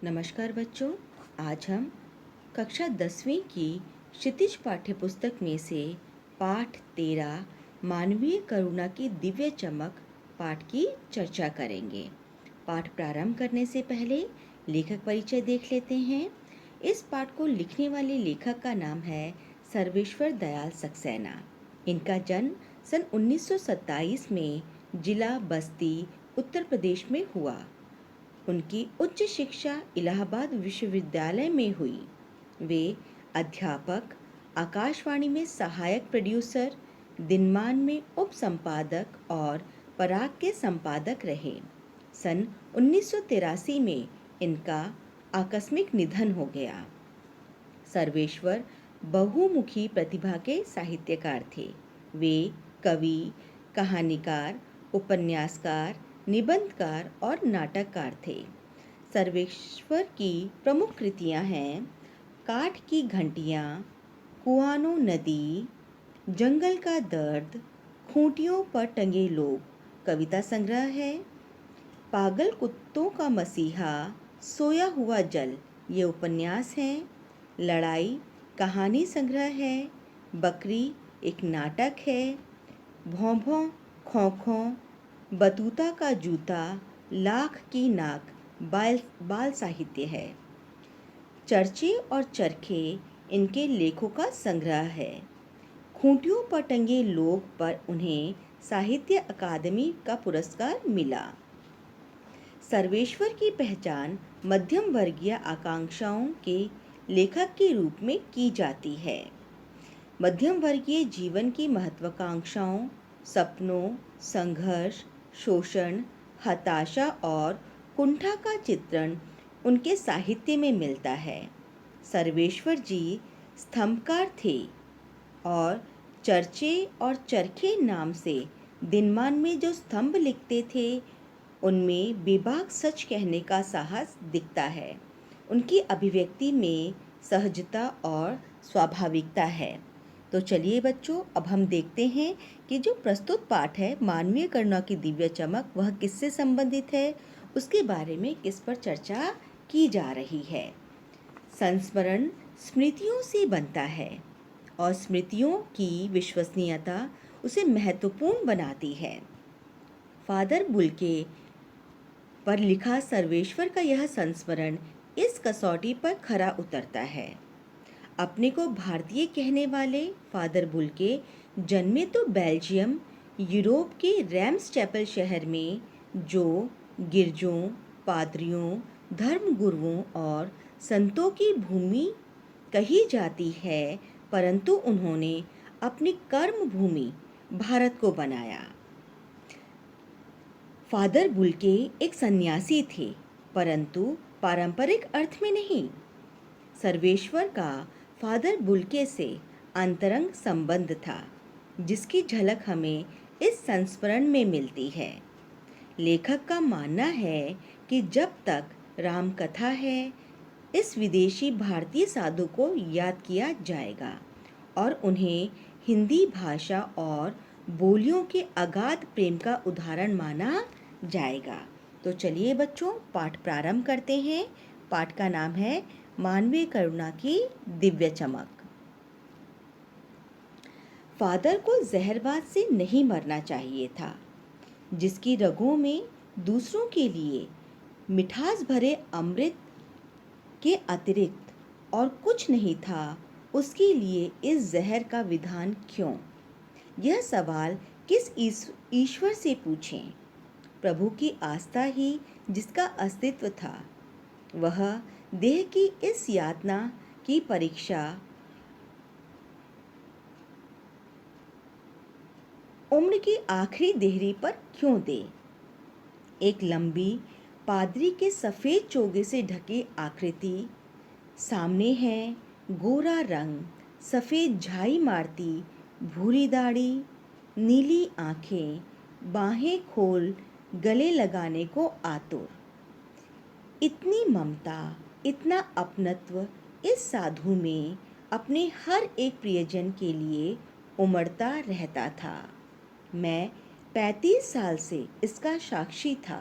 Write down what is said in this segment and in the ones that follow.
नमस्कार बच्चों। आज हम कक्षा 10वीं की क्षितिज पाठ्यपुस्तक में से पाठ 13 मानवीय करुणा की दिव्य चमक पाठ की चर्चा करेंगे। पाठ प्रारंभ करने से पहले लेखक परिचय देख लेते हैं। इस पाठ को लिखने वाले लेखक का नाम है सर्वेश्वर दयाल सक्सेना। इनका जन्म सन 1927 में जिला बस्ती उत्तर प्रदेश में हुआ। उनकी उच्च शिक्षा इलाहाबाद विश्वविद्यालय में हुई। वे अध्यापक, आकाशवाणी में सहायक प्रोड्यूसर, दिनमान में उप संपादक और पराग के संपादक रहे। सन 1983 में इनका आकस्मिक निधन हो गया। सर्वेश्वर बहुमुखी प्रतिभा के साहित्यकार थे। वे कवि, कहानीकार, उपन्यासकार, निबंधकार और नाटककार थे। सर्वेश्वर की प्रमुख कृतियां हैं काठ की घंटियां, कुआनो नदी, जंगल का दर्द, खूंटियों पर टंगे लोग कविता संग्रह है, पागल कुत्तों का मसीहा, सोया हुआ जल ये उपन्यास हैं, लड़ाई कहानी संग्रह है, बकरी एक नाटक है, भौं भौं खौं खौं, बतूता का जूता, लाख की नाक बाल साहित्य है। चर्चे और चरखे इनके लेखों का संग्रह है। खूंटियों पर टंगे लोग पर उन्हें साहित्य अकादमी का पुरस्कार मिला। सर्वेश्वर की पहचान मध्यम वर्गीय आकांक्षाओं के लेखक के रूप में की जाती है। मध्यम वर्गीय जीवन की महत्वाकांक्षाओं, सपनों, संघर्ष, शोषण, हताशा और कुंठा का चित्रण उनके साहित्य में मिलता है। सर्वेश्वर जी स्तंभकार थे और चर्चे और चरखे नाम से दिनमान में जो स्तंभ लिखते थे उनमें बेबाक सच कहने का साहस दिखता है। उनकी अभिव्यक्ति में सहजता और स्वाभाविकता है। तो चलिए बच्चों, अब हम देखते हैं कि जो प्रस्तुत पाठ है मानवीय करुणा की दिव्य चमक वह किससे संबंधित है, उसके बारे में किस पर चर्चा की जा रही है। संस्मरण स्मृतियों से बनता है और स्मृतियों की विश्वसनीयता उसे महत्वपूर्ण बनाती है। फादर बुल्के पर लिखा सर्वेश्वर का यह संस्मरण इस कसौटी पर खरा उतरता है। अपने को भारतीय कहने वाले फादर बुल्के जन्मे तो बेल्जियम यूरोप के रैम्स चैपल शहर में, जो गिरजों, पादरियों, धर्मगुरुओं और संतों की भूमि कही जाती है, परंतु उन्होंने अपनी कर्म भूमि भारत को बनाया। फादर बुल्के एक सन्यासी थे, परंतु पारंपरिक अर्थ में नहीं। सर्वेश्वर का फादर बुल्के से अंतरंग संबंध था, जिसकी झलक हमें इस संस्मरण में मिलती है। लेखक का मानना है कि जब तक राम कथा है, इस विदेशी भारतीय साधु को याद किया जाएगा और उन्हें हिंदी भाषा और बोलियों के अगाध प्रेम का उदाहरण माना जाएगा। तो चलिए बच्चों, पाठ प्रारंभ करते हैं। पाठ का नाम है मानवीय करुणा की दिव्य चमक। फादर को जहरबाद से नहीं मरना चाहिए था। जिसकी रगों में दूसरों के लिए मिठास भरे अमृत के अतिरिक्त और कुछ नहीं था, उसके लिए इस जहर का विधान क्यों? यह सवाल किस ईश्वर से पूछें? प्रभु की आस्था ही जिसका अस्तित्व था, वह देह की इस यातना की परीक्षा उम्र की आखिरी देहरी पर क्यों दे? एक लंबी पादरी के सफ़ेद चोगे से ढकी आकृति सामने है। गोरा रंग, सफ़ेद झाई मारती भूरी दाढ़ी, नीली आंखें, बाहें खोल गले लगाने को आतुर। इतनी ममता, इतना अपनत्व इस साधु में अपने हर एक प्रियजन के लिए उमड़ता रहता था। मैं 35 साल से इसका साक्षी था।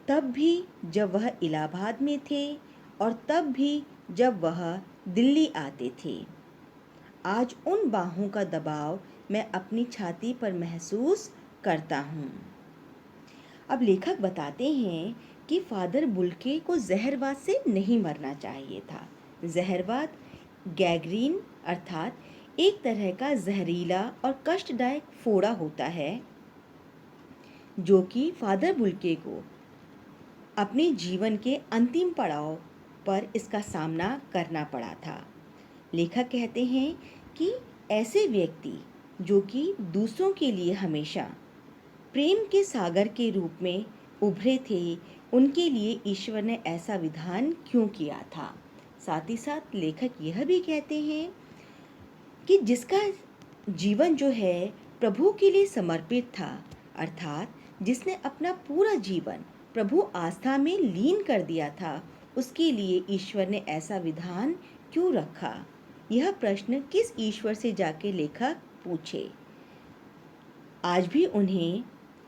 तब भी जब वह इलाहाबाद में थे और तब भी जब वह दिल्ली आते थे। आज उन बाहों का दबाव मैं अपनी छाती पर महसूस करता हूँ। अब लेखक बताते हैं कि फादर बुल्के को जहरवाद से नहीं मरना चाहिए था। जहरवाद गैंग्रीन अर्थात एक तरह का जहरीला और कष्टदायक फोड़ा होता है जो कि फादर बुल्के को अपने जीवन के अंतिम पड़ाव पर इसका सामना करना पड़ा था। लेखक कहते हैं कि ऐसे व्यक्ति जो कि दूसरों के लिए हमेशा प्रेम के सागर के रूप में उभरे थे, उनके लिए ईश्वर ने ऐसा विधान क्यों किया था। साथ ही साथ लेखक यह भी कहते हैं कि जिसका जीवन जो है प्रभु के लिए समर्पित था, अर्थात जिसने अपना पूरा जीवन प्रभु आस्था में लीन कर दिया था, उसके लिए ईश्वर ने ऐसा विधान क्यों रखा। यह प्रश्न किस ईश्वर से जाके लेखक पूछे। आज भी उन्हें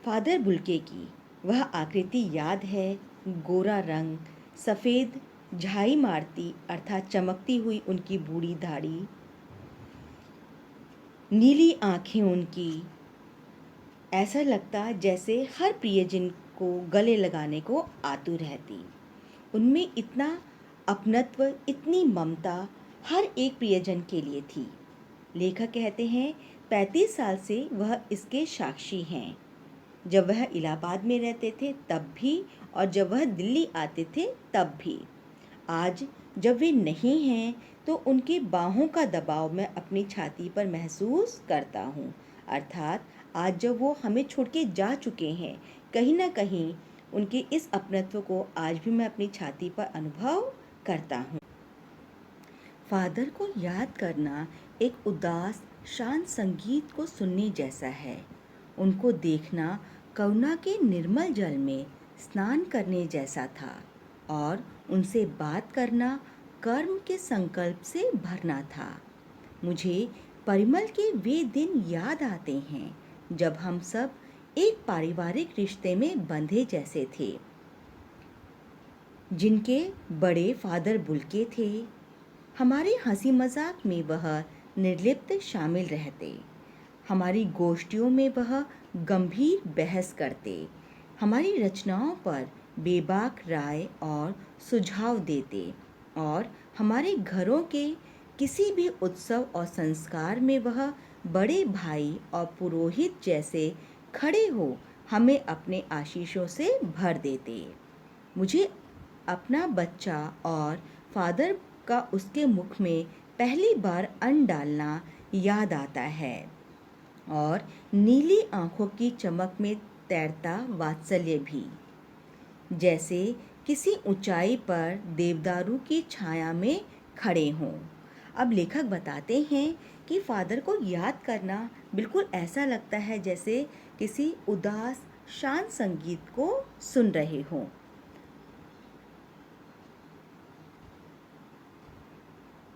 फादर बुल्के की वह आकृति याद है, गोरा रंग, सफ़ेद झाई मारती अर्थात चमकती हुई उनकी बूढ़ी दाढ़ी, नीली आँखें उनकी, ऐसा लगता जैसे हर प्रियजन को गले लगाने को आतुर रहती। उनमें इतना अपनत्व, इतनी ममता हर एक प्रियजन के लिए थी। लेखक कहते हैं 35 साल से वह इसके साक्षी हैं। जब वह इलाहाबाद में रहते थे तब भी और जब वह दिल्ली आते थे तब भी। आज जब वे नहीं हैं तो उनके बाहों का दबाव मैं अपनी छाती पर महसूस करता हूँ। अर्थात आज जब वो हमें छोड़ के जा चुके हैं, कहीं ना कहीं उनके इस अपनत्व को आज भी मैं अपनी छाती पर अनुभव करता हूँ। फादर को याद करना एक उदास शांत संगीत को सुनने जैसा है। उनको देखना करुणा के निर्मल जल में स्नान करने जैसा था और उनसे बात करना कर्म के संकल्प से भरना था। मुझे परिमल के वे दिन याद आते हैं जब हम सब एक पारिवारिक रिश्ते में बंधे जैसे थे। जिनके बड़े फादर बुल्के थे, हमारे हंसी मजाक में वह निर्लिप्त शामिल रहते, हमारी गोष्ठियों में वह गंभीर बहस करते, हमारी रचनाओं पर बेबाक राय और सुझाव देते और हमारे घरों के किसी भी उत्सव और संस्कार में वह बड़े भाई और पुरोहित जैसे खड़े हो हमें अपने आशीषों से भर देते। मुझे अपना बच्चा और फादर का उसके मुख में पहली बार अन्न डालना याद आता है और नीली आंखों की चमक में तैरता वात्सल्य भी, जैसे किसी ऊंचाई पर देवदारू की छाया में खड़े हों। अब लेखक बताते हैं कि फादर को याद करना बिल्कुल ऐसा लगता है जैसे किसी उदास शांत संगीत को सुन रहे हों।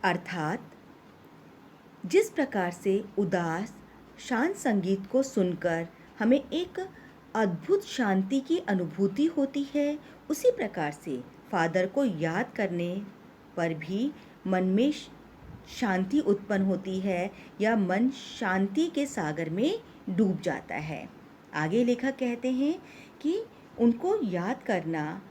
अर्थात जिस प्रकार से उदास शांत संगीत को सुनकर हमें एक अद्भुत शांति की अनुभूति होती है, उसी प्रकार से फादर को याद करने पर भी मन में शांति उत्पन्न होती है या मन शांति के सागर में डूब जाता है। आगे लेखक कहते हैं कि उनको याद करना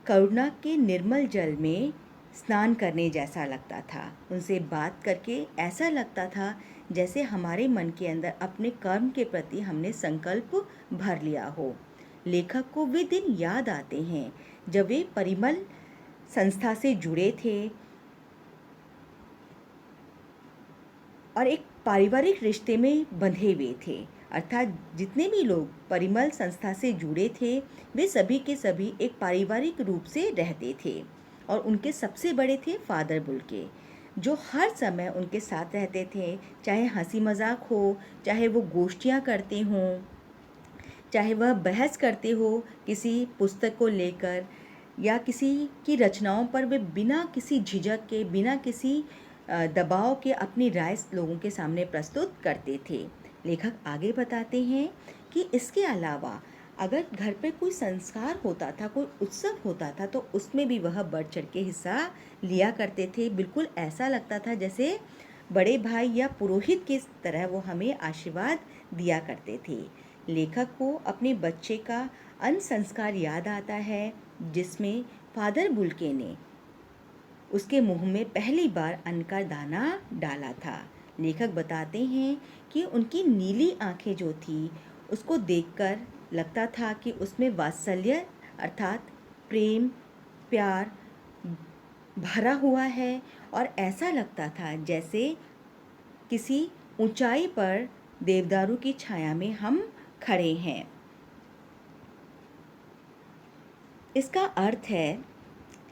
करुणा के निर्मल जल में स्नान करने जैसा लगता था। उनसे बात करके ऐसा लगता था जैसे हमारे मन के अंदर अपने कर्म के प्रति हमने संकल्प भर लिया हो। लेखक को वे दिन याद आते हैं जब वे परिमल संस्था से जुड़े थे और एक पारिवारिक रिश्ते में बंधे हुए थे। अर्थात जितने भी लोग परिमल संस्था से जुड़े थे वे सभी के सभी एक पारिवारिक रूप से रहते थे और उनके सबसे बड़े थे फादर बुल्के, जो हर समय उनके साथ रहते थे, चाहे हंसी मजाक हो, चाहे वो गोष्ठियाँ करते हों, चाहे वह बहस करते हो किसी पुस्तक को लेकर या किसी की रचनाओं पर वे बिना किसी झिझक के, बिना किसी दबाव के अपनी राय लोगों के सामने प्रस्तुत करते थे। लेखक आगे बताते हैं कि इसके अलावा अगर घर पे कोई संस्कार होता था, कोई उत्सव होता था, तो उसमें भी वह बढ़ चढ़ के हिस्सा लिया करते थे। बिल्कुल ऐसा लगता था जैसे बड़े भाई या पुरोहित की तरह वो हमें आशीर्वाद दिया करते थे। लेखक को अपने बच्चे का अन्न संस्कार याद आता है, जिसमें फादर बुल्के ने उसके मुंह में पहली बार अन्न का दाना डाला था। लेखक बताते हैं कि उनकी नीली आंखें जो थी, उसको देखकर लगता था कि उसमें वात्सल्य अर्थात प्रेम, प्यार भरा हुआ है, और ऐसा लगता था जैसे किसी ऊंचाई पर देवदारू की छाया में हम खड़े हैं। इसका अर्थ है,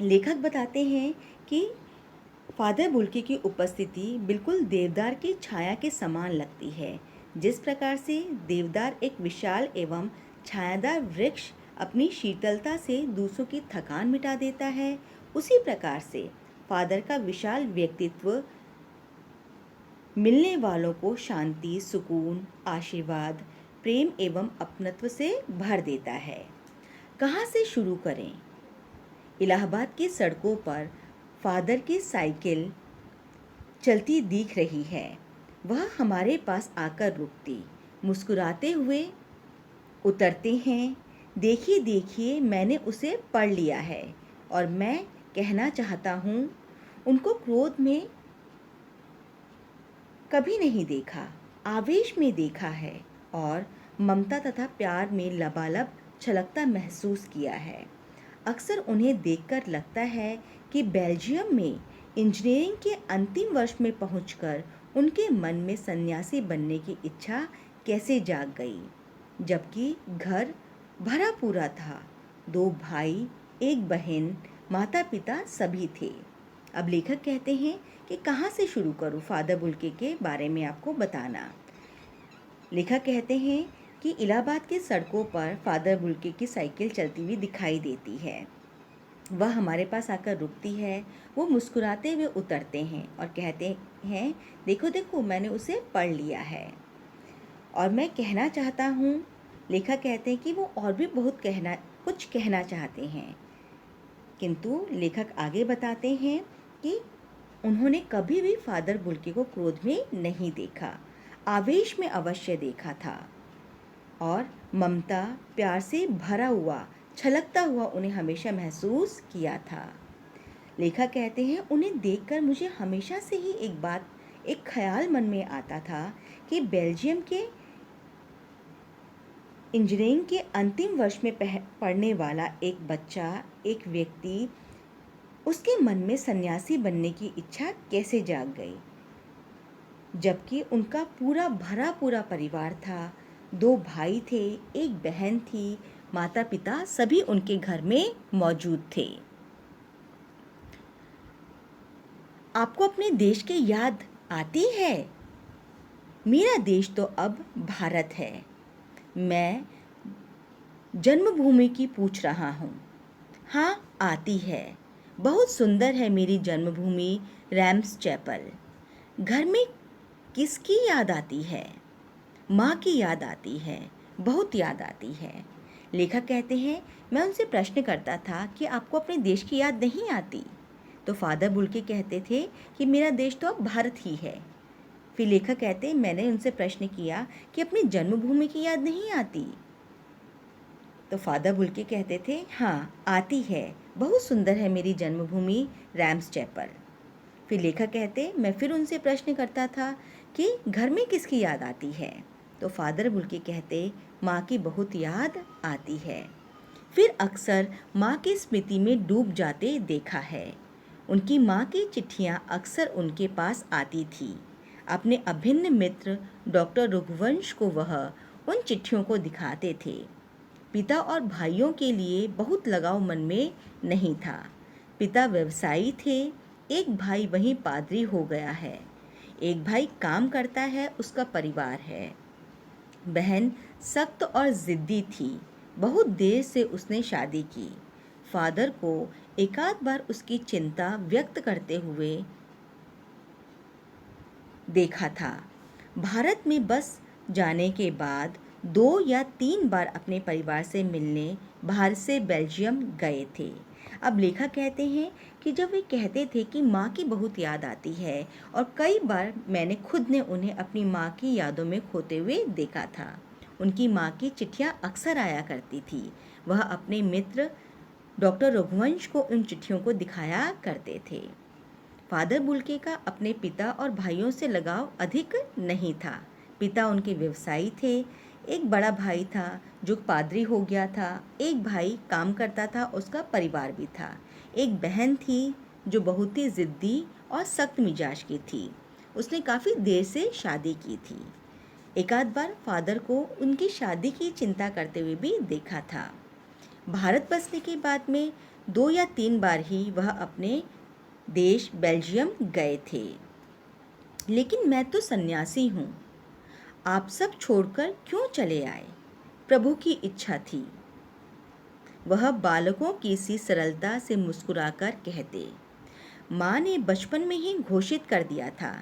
लेखक बताते हैं कि फादर बुल्के की उपस्थिति बिल्कुल देवदार की छाया के समान लगती है। जिस प्रकार से देवदार एक विशाल एवं छायादार वृक्ष अपनी शीतलता से दूसरों की थकान मिटा देता है, उसी प्रकार से फादर का विशाल व्यक्तित्व मिलने वालों को शांति, सुकून, आशीर्वाद, प्रेम एवं अपनत्व से भर देता है। कहाँ से शुरू करें? इलाहाबाद की सड़कों पर फादर की साइकिल चलती दिख रही है। वह हमारे पास आकर रुकती, मुस्कुराते हुए उतरते हैं। देखिए देखिए, मैंने उसे पढ़ लिया है, और मैं कहना चाहता हूँ, उनको क्रोध में कभी नहीं देखा, आवेश में देखा है, और ममता तथा प्यार में लबालब छलकता महसूस किया है। अक्सर उन्हें देखकर लगता है कि बेल्जियम में इंजीनियरिंग के अंतिम वर्ष में पहुंचकर उनके मन में सन्यासी बनने की इच्छा कैसे जाग गई, जबकि घर भरा पूरा था। 2 भाई, 1 बहन, माता पिता सभी थे। अब लेखक कहते हैं कि कहाँ से शुरू करूँ फादर बुल्के के बारे में आपको बताना। लेखक कहते हैं कि इलाहाबाद की सड़कों पर फादर बुल्के की साइकिल चलती हुई दिखाई देती है। वह हमारे पास आकर रुकती है, वो मुस्कुराते हुए उतरते हैं और कहते हैं, देखो देखो, मैंने उसे पढ़ लिया है, और मैं कहना चाहता हूँ। लेखक कहते हैं कि वो और भी कुछ कहना चाहते हैं, किंतु लेखक आगे बताते हैं कि उन्होंने कभी भी फादर बुल्के को क्रोध में नहीं देखा, आवेश में अवश्य देखा था, और ममता, प्यार से भरा हुआ, छलकता हुआ उन्हें हमेशा महसूस किया था। लेखक कहते हैं, उन्हें देखकर मुझे हमेशा से ही एक ख्याल मन में आता था कि बेल्जियम के इंजीनियरिंग के अंतिम वर्ष में पढ़ने वाला एक बच्चा, एक व्यक्ति, उसके मन में सन्यासी बनने की इच्छा कैसे जाग गई, जबकि उनका पूरा भरा पूरा परिवार था। 2 भाई थे, 1 बहन थी, माता पिता सभी उनके घर में मौजूद थे। आपको अपने देश की याद आती है? मेरा देश तो अब भारत है। मैं जन्मभूमि की पूछ रहा हूँ। हाँ, आती है। बहुत सुंदर है मेरी जन्मभूमि रैम्स चैपल। घर में किसकी याद आती है? माँ की याद आती है, बहुत याद आती है। लेखक कहते हैं, मैं उनसे प्रश्न करता था कि आपको अपने देश की याद नहीं आती? तो फादर बुल्के कहते थे कि मेरा देश तो अब भारत ही है। फिर लेखक कहते, मैंने उनसे प्रश्न किया कि अपनी जन्मभूमि की याद नहीं आती? तो फादर बुल्के कहते थे, हाँ आती है, बहुत सुंदर है मेरी जन्मभूमि रैम्स चैपल। फिर लेखक कहते, मैं फिर उनसे प्रश्न करता था कि घर में किसकी याद आती है? तो फादर बुल्के कहते, माँ की बहुत याद आती है। फिर अक्सर माँ की स्मृति में डूब जाते देखा है। उनकी माँ की चिट्ठियाँ अक्सर उनके पास आती थी। अपने अभिन्न मित्र डॉक्टर रघुवंश को वह उन चिट्ठियों को दिखाते थे। पिता और भाइयों के लिए बहुत लगाव मन में नहीं था। पिता व्यवसायी थे, एक भाई वहीं पादरी हो गया है, एक भाई काम करता है, उसका परिवार है। बहन सख्त और ज़िद्दी थी, बहुत देर से उसने शादी की। फादर को एकाध बार उसकी चिंता व्यक्त करते हुए देखा था। भारत में बस जाने के बाद 2 या 3 बार अपने परिवार से मिलने बाहर से बेल्जियम गए थे। अब लेखक कहते हैं कि जब वे कहते थे कि माँ की बहुत याद आती है और कई बार मैंने खुद ने उन्हें अपनी माँ की यादों में खोते हुए देखा था। उनकी माँ की चिट्ठियाँ अक्सर आया करती थी। वह अपने मित्र डॉक्टर रघुवंश को उन चिट्ठियों को दिखाया करते थे। फादर बुल्के का अपने पिता और भाइयों से लगाव अधिक नहीं था। पिता उनके व्यवसायी थे। एक बड़ा भाई था जो पादरी हो गया था। एक भाई काम करता था, उसका परिवार भी था। एक बहन थी जो बहुत ही ज़िद्दी और सख्त मिजाज की थी। उसने काफ़ी देर से शादी की थी। एक आध बार फादर को उनकी शादी की चिंता करते हुए भी देखा था। भारत बसने के बाद में 2 या 3 बार ही वह अपने देश बेल्जियम गए थे। लेकिन मैं तो सन्यासी हूँ, आप सब छोड़कर क्यों चले आए? प्रभु की इच्छा थी, वह बालकों की सी सरलता से मुस्कुराकर कहते। माँ ने बचपन में ही घोषित कर दिया था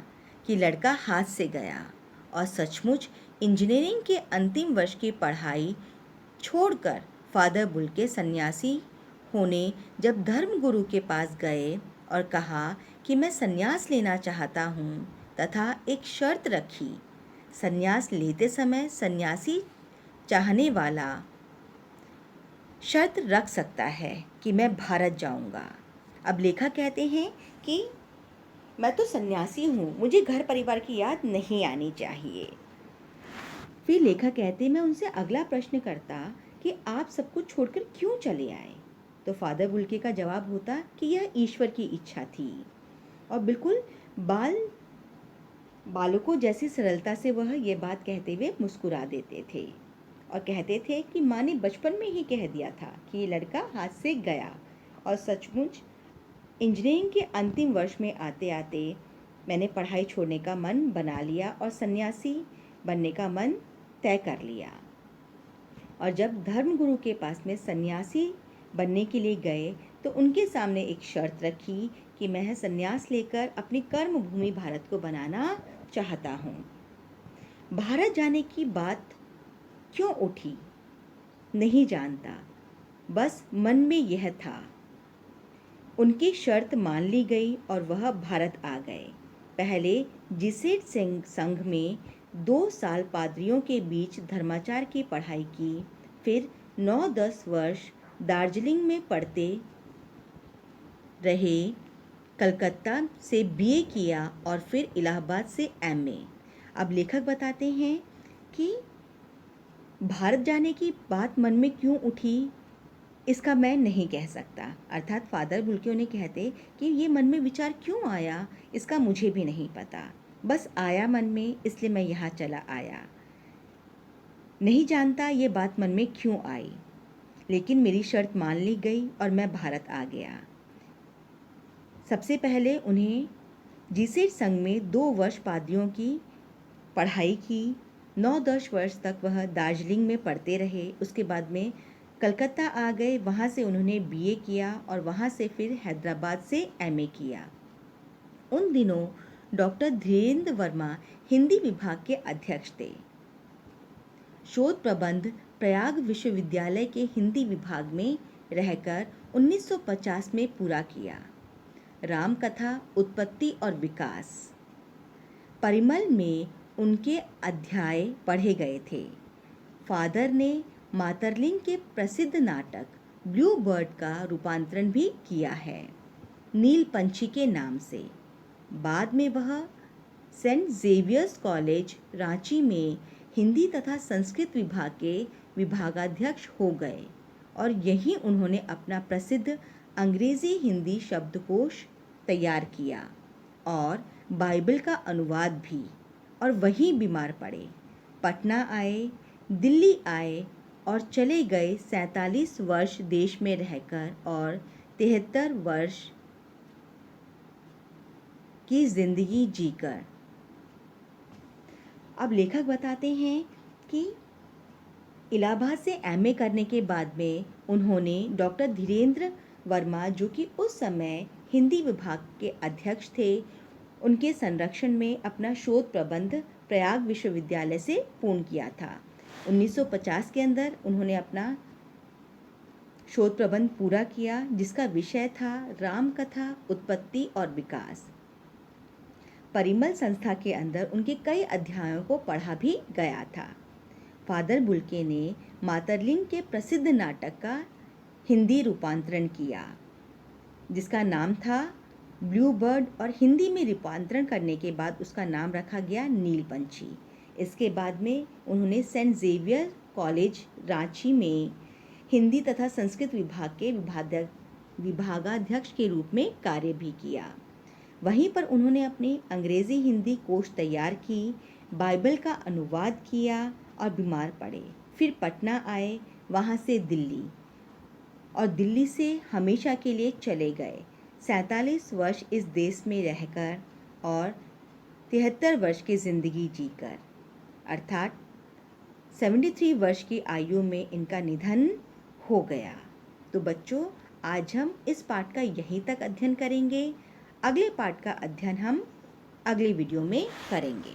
कि लड़का हाथ से गया, और सचमुच इंजीनियरिंग के अंतिम वर्ष की पढ़ाई छोड़कर फादर बुल्के सन्यासी होने जब धर्मगुरु के पास गए और कहा कि मैं सन्यास लेना चाहता हूँ तथा एक शर्त रखी। सन्यास लेते समय सन्यासी चाहने वाला शर्त रख सकता है कि मैं भारत जाऊँगा। अब लेखक कहते हैं कि मैं तो सन्यासी हूँ, मुझे घर परिवार की याद नहीं आनी चाहिए। फिर लेखक कहते मैं उनसे अगला प्रश्न करता कि आप सब कुछ छोड़कर क्यों चले आए? तो फादर बुल्के का जवाब होता कि यह ईश्वर की इच्छा थी। और बिल्कुल बालकों जैसी सरलता से वह ये बात कहते हुए मुस्कुरा देते थे और कहते थे कि माँ ने बचपन में ही कह दिया था कि ये लड़का हाथ से गया, और सचमुच इंजीनियरिंग के अंतिम वर्ष में आते आते मैंने पढ़ाई छोड़ने का मन बना लिया और सन्यासी बनने का मन तय कर लिया। और जब धर्मगुरु के पास में सन्यासी बनने के लिए गए तो उनके सामने एक शर्त रखी कि मैं सन्यास लेकर अपनी कर्म भूमि भारत को बनाना चाहता हूँ। भारत जाने की बात क्यों उठी नहीं जानता, बस मन में यह था। उनकी शर्त मान ली गई और वह भारत आ गए। पहले जिसेट सिंह संघ में 2 साल पादरियों के बीच धर्माचार की पढ़ाई की, फिर 9-10 वर्ष दार्जिलिंग में पढ़ते रहे, कलकत्ता से बीए किया और फिर इलाहाबाद से एमए। अब लेखक बताते हैं कि भारत जाने की बात मन में क्यों उठी, इसका मैं नहीं कह सकता। अर्थात फादर बुल्के उन्हें कहते कि ये मन में विचार क्यों आया, इसका मुझे भी नहीं पता, बस आया मन में, इसलिए मैं यहाँ चला आया। नहीं जानता ये बात मन में क्यों आई, लेकिन मेरी शर्त मान ली गई और मैं भारत आ गया। सबसे पहले उन्हें जीसेट संघ में 2 वर्ष पादरियों की पढ़ाई की। 9-10 वर्ष तक वह दार्जिलिंग में पढ़ते रहे। उसके बाद में कलकत्ता आ गए, वहाँ से उन्होंने बीए किया और वहाँ से फिर हैदराबाद से एमए किया। उन दिनों डॉक्टर धीरेन्द्र वर्मा हिंदी विभाग के अध्यक्ष थे। शोध प्रबंध प्रयाग विश्वविद्यालय के हिंदी विभाग में रहकर 1950 में पूरा किया। रामकथा, उत्पत्ति और विकास, परिमल में उनके अध्याय पढ़े गए थे। फादर ने मातरलिंग के प्रसिद्ध नाटक ब्लू बर्ड का रूपांतरण भी किया है, नील पंछी के नाम से। बाद में वह सेंट जेवियर्स कॉलेज रांची में हिंदी तथा संस्कृत विभाग के विभागाध्यक्ष हो गए और यहीं उन्होंने अपना प्रसिद्ध अंग्रेजी हिंदी शब्दकोश तैयार किया और बाइबल का अनुवाद भी। और वहीं बीमार पड़े, पटना आए, दिल्ली आए और चले गए 47 वर्ष देश में रहकर और 73 वर्ष की जिंदगी जीकर। अब लेखक बताते हैं कि इलाहाबाद से एमए करने के बाद में उन्होंने डॉक्टर धीरेन्द्र वर्मा, जो कि उस समय हिंदी विभाग के अध्यक्ष थे, उनके संरक्षण में अपना शोध प्रबंध प्रयाग विश्वविद्यालय से पूर्ण किया था। 1950 के अंदर उन्होंने अपना शोध प्रबंध पूरा किया, जिसका विषय था राम कथा, उत्पत्ति और विकास। परिमल संस्था के अंदर उनके कई अध्यायों को पढ़ा भी गया था। फादर बुल्के ने मातरलिंग के प्रसिद्ध नाटक का हिंदी रूपांतरण किया, जिसका नाम था ब्लू बर्ड, और हिंदी में रूपांतरण करने के बाद उसका नाम रखा गया नीलपंछी। इसके बाद में उन्होंने सेंट जेवियर कॉलेज रांची में हिंदी तथा संस्कृत विभाग के विभागाध्यक्ष के रूप में कार्य भी किया। वहीं पर उन्होंने अपनी अंग्रेज़ी हिंदी कोश तैयार की, बाइबल का अनुवाद किया और बीमार पड़े। फिर पटना आए, वहाँ से दिल्ली, और दिल्ली से हमेशा के लिए चले गए। 47 वर्ष इस देश में रहकर और 73 वर्ष की ज़िंदगी जीकर, अर्थात 73 वर्ष की आयु में इनका निधन हो गया। तो बच्चों, आज हम इस पाठ का यहीं तक अध्ययन करेंगे। अगले पाठ का अध्ययन हम अगले वीडियो में करेंगे।